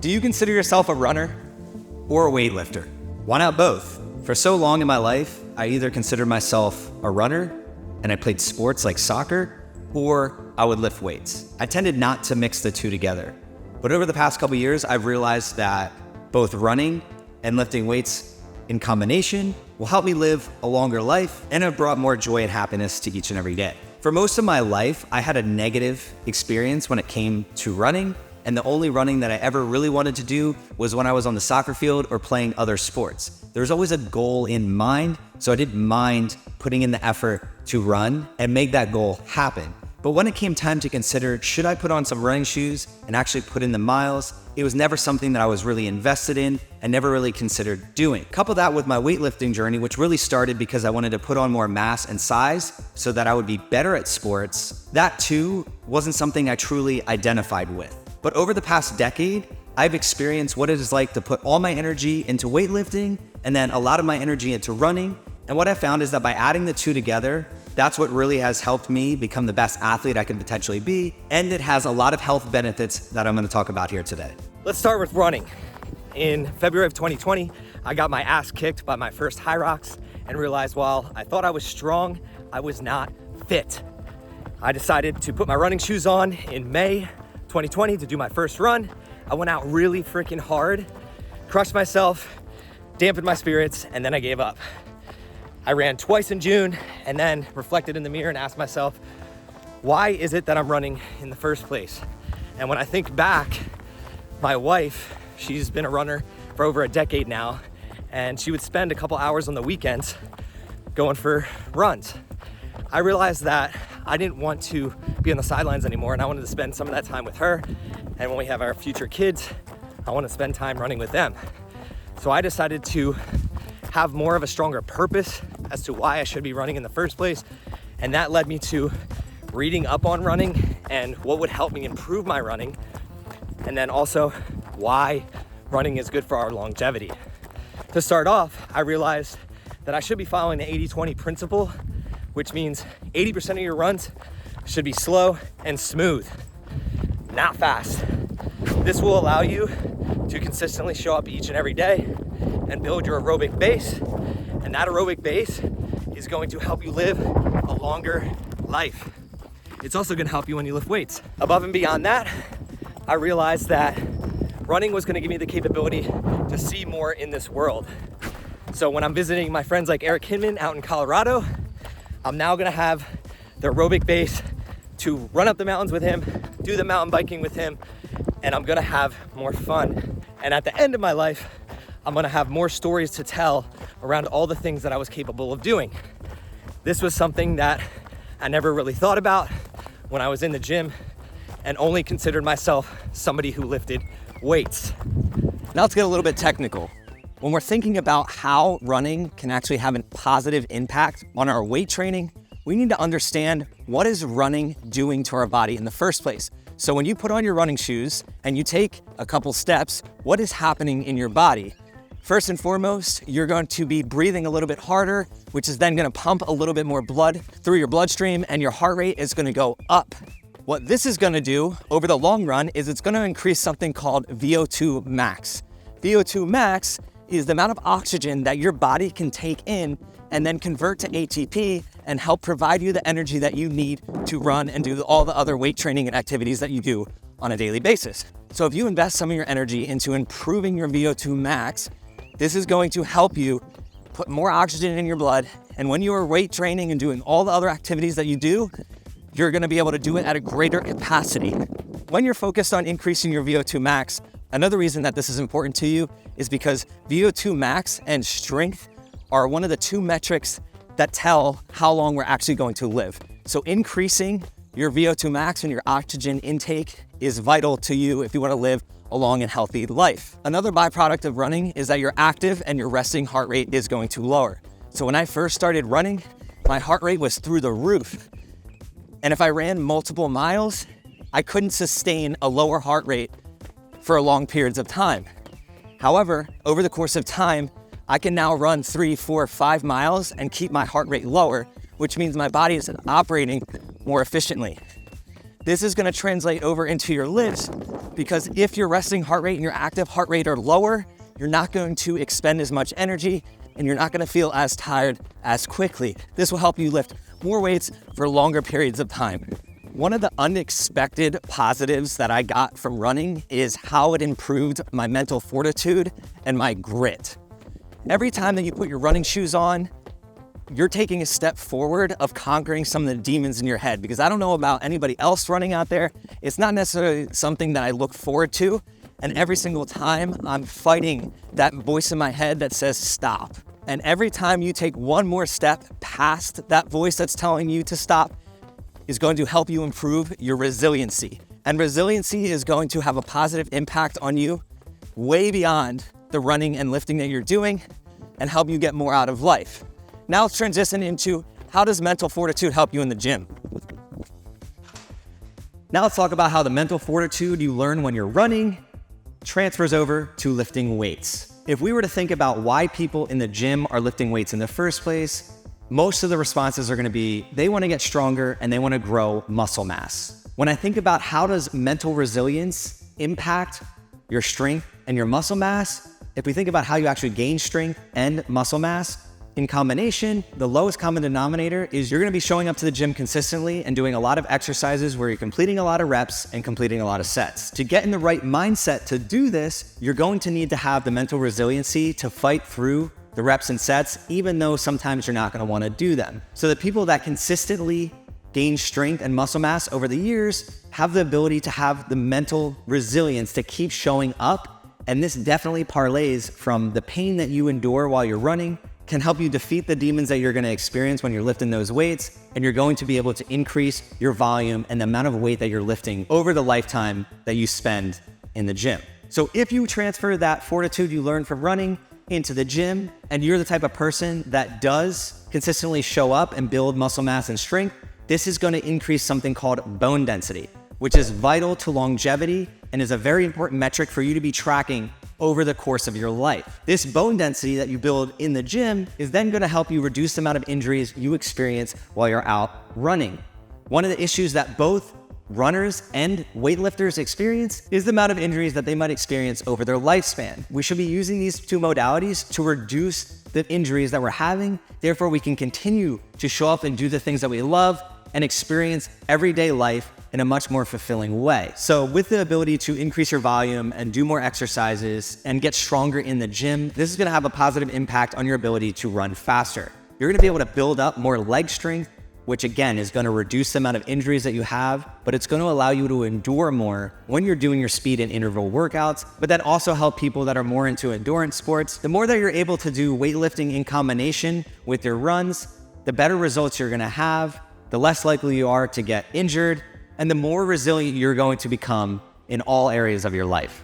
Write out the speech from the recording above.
Do you consider yourself a runner or a weightlifter? Why not both? For so long in my life, I either considered myself a runner and I played sports like soccer, or I would lift weights. I tended not to mix the two together. But over the past couple years, I've realized that both running and lifting weights in combination will help me live a longer life and have brought more joy and happiness to each and every day. For most of my life, I had a negative experience when it came to running, and the only running that I ever really wanted to do was when I was on the soccer field or playing other sports. There was always a goal in mind, so I didn't mind putting in the effort to run and make that goal happen. But when it came time to consider, should I put on some running shoes and actually put in the miles, it was never something that I was really invested in and never really considered doing. Couple that with my weightlifting journey, which really started because I wanted to put on more mass and size so that I would be better at sports. That too wasn't something I truly identified with. But over the past decade, I've experienced what it is like to put all my energy into weightlifting and then a lot of my energy into running. And what I found is that by adding the two together, that's what really has helped me become the best athlete I can potentially be. And it has a lot of health benefits that I'm gonna talk about here today. Let's start with running. In February of 2020, I got my ass kicked by my first high rocks and realized while I thought I was strong, I was not fit. I decided to put my running shoes on in May 2020 to do my first run. I went out really freaking hard, crushed myself, dampened my spirits, and then I gave up. I ran twice in June and then reflected in the mirror and asked myself, why is it that I'm running in the first place? And when I think back, my wife, she's been a runner for over a decade now, and she would spend a couple hours on the weekends going for runs. I realized that I didn't want to be on the sidelines anymore, and I wanted to spend some of that time with her. And when we have our future kids, I want to spend time running with them. So I decided to have more of a stronger purpose as to why I should be running in the first place. And that led me to reading up on running and what would help me improve my running. And then also why running is good for our longevity. To start off, I realized that I should be following the 80-20 principle, which means 80% of your runs should be slow and smooth, not fast. This will allow you to consistently show up each and every day and build your aerobic base. And that aerobic base is going to help you live a longer life. It's also gonna help you when you lift weights. Above and beyond that, I realized that running was gonna give me the capability to see more in this world. So when I'm visiting my friends like Eric Hinman out in Colorado, I'm now gonna have the aerobic base to run up the mountains with him, do the mountain biking with him, and I'm gonna have more fun. And at the end of my life, I'm gonna have more stories to tell around all the things that I was capable of doing. This was something that I never really thought about when I was in the gym and only considered myself somebody who lifted weights. Now let's get a little bit technical. When we're thinking about how running can actually have a positive impact on our weight training, we need to understand what is running doing to our body in the first place. So when you put on your running shoes and you take a couple steps, what is happening in your body? First and foremost, you're going to be breathing a little bit harder, which is then gonna pump a little bit more blood through your bloodstream, and your heart rate is gonna go up. What this is gonna do over the long run is it's gonna increase something called VO2 Max. VO2 Max is the amount of oxygen that your body can take in and then convert to ATP and help provide you the energy that you need to run and do all the other weight training and activities that you do on a daily basis. So if you invest some of your energy into improving your VO2 Max, this is going to help you put more oxygen in your blood. And when you are weight training and doing all the other activities that you do, you're gonna be able to do it at a greater capacity. When you're focused on increasing your VO2 Max, another reason that this is important to you is because VO2 Max and strength are one of the two metrics that tell how long we're actually going to live. So increasing your VO2 Max and your oxygen intake is vital to you if you want to live a long and healthy life. Another byproduct of running is that your active and your resting heart rate is going to lower. So when I first started running, my heart rate was through the roof. And if I ran multiple miles, I couldn't sustain a lower heart rate for long periods of time. However, over the course of time, I can now run 3, 4, 5 miles and keep my heart rate lower, which means my body is operating more efficiently. This is gonna translate over into your lifts, because if your resting heart rate and your active heart rate are lower, you're not going to expend as much energy and you're not gonna feel as tired as quickly. This will help you lift more weights for longer periods of time. One of the unexpected positives that I got from running is how it improved my mental fortitude and my grit. Every time that you put your running shoes on, you're taking a step forward of conquering some of the demons in your head, because I don't know about anybody else running out there. It's not necessarily something that I look forward to. And every single time I'm fighting that voice in my head that says stop. And every time you take one more step past that voice that's telling you to stop is going to help you improve your resiliency. And resiliency is going to have a positive impact on you way beyond the running and lifting that you're doing and help you get more out of life. Now let's transition into how does mental fortitude help you in the gym? Now let's talk about how the mental fortitude you learn when you're running transfers over to lifting weights. If we were to think about why people in the gym are lifting weights in the first place, most of the responses are gonna be they wanna get stronger and they wanna grow muscle mass. When I think about how does mental resilience impact your strength and your muscle mass, if we think about how you actually gain strength and muscle mass, in combination, the lowest common denominator is you're gonna be showing up to the gym consistently and doing a lot of exercises where you're completing a lot of reps and completing a lot of sets. To get in the right mindset to do this, you're going to need to have the mental resiliency to fight through the reps and sets, even though sometimes you're not gonna wanna do them. So the people that consistently gain strength and muscle mass over the years have the ability to have the mental resilience to keep showing up. And this definitely parlays from the pain that you endure while you're running, can help you defeat the demons that you're gonna experience when you're lifting those weights, and you're going to be able to increase your volume and the amount of weight that you're lifting over the lifetime that you spend in the gym. So if you transfer that fortitude you learn from running into the gym, and you're the type of person that does consistently show up and build muscle mass and strength, this is gonna increase something called bone density, which is vital to longevity and is a very important metric for you to be tracking over the course of your life. This bone density that you build in the gym is then gonna help you reduce the amount of injuries you experience while you're out running. One of the issues that both runners and weightlifters experience is the amount of injuries that they might experience over their lifespan. We should be using these two modalities to reduce the injuries that we're having. Therefore, we can continue to show up and do the things that we love and experience everyday life in a much more fulfilling way. So with the ability to increase your volume and do more exercises and get stronger in the gym, this is gonna have a positive impact on your ability to run faster. You're gonna be able to build up more leg strength, which again is gonna reduce the amount of injuries that you have, but it's gonna allow you to endure more when you're doing your speed and interval workouts, but that also help people that are more into endurance sports. The more that you're able to do weightlifting in combination with your runs, the better results you're gonna have, the less likely you are to get injured, and the more resilient you're going to become in all areas of your life.